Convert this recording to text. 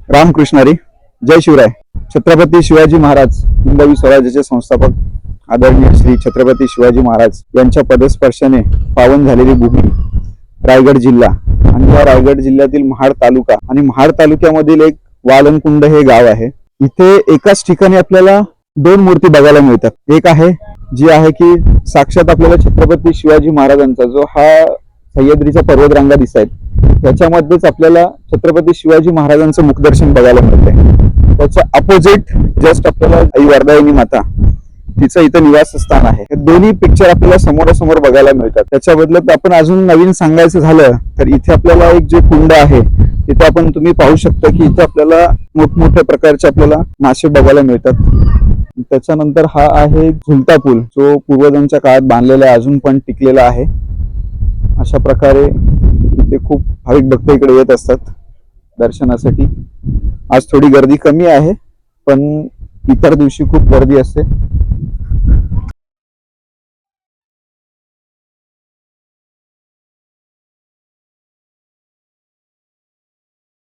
रामकृष्णारी. जय शिवराय. छत्रपती शिवाजी महाराज हिंदवी स्वराज्याचे संस्थापक आदरणीय श्री छत्रपती शिवाजी महाराज यांच्या पदस्पर्शाने पावन झालेली भूमी रायगड जिल्हा आणि या रायगड जिल्ह्यातील महाड तालुका आणि महाड तालुक्यामधील एक वालनकुंड हे गाव आहे. इथे एकाच ठिकाणी आपल्याला दोन मूर्ती बघायला मिळतात. एक आहे जी आहे की साक्षात आपल्याला छत्रपती शिवाजी महाराजांचा जो हा सह्याद्रीचा पर्वतरांगा दिसत आहेत त्याच्यामध्येच आपल्याला छत्रपती शिवाजी महाराजांचं मुखदर्शन बघायला मिळतंय. त्याच्या अपोजिट जस्ट आपल्याला आई वर्धायनी माता तिचं इथं निवासस्थान आहे. हे दोन्ही पिक्चर आपल्याला समोरासमोर बघायला मिळतात. त्याच्या बदल्यात आपण अजून नवीन सांगायचं झालं तर इथे आपल्याला एक जे कुंड आहे तिथे आपण तुम्ही पाहू शकता की इथे आपल्याला मोठमोठ्या प्रकारचे आपल्याला मासे बघायला मिळतात. त्याच्यानंतर हा आहे झुलता पूल जो पूर्वजांच्या काळात बांधलेला अजून पण टिकलेला आहे. अशा प्रकारे इथे खूप भाविक भक्त इकडे येत असतात दर्शनासाठी. आज थोडी गर्दी कमी आहे पण इतर दिवशी खूप गर्दी असते.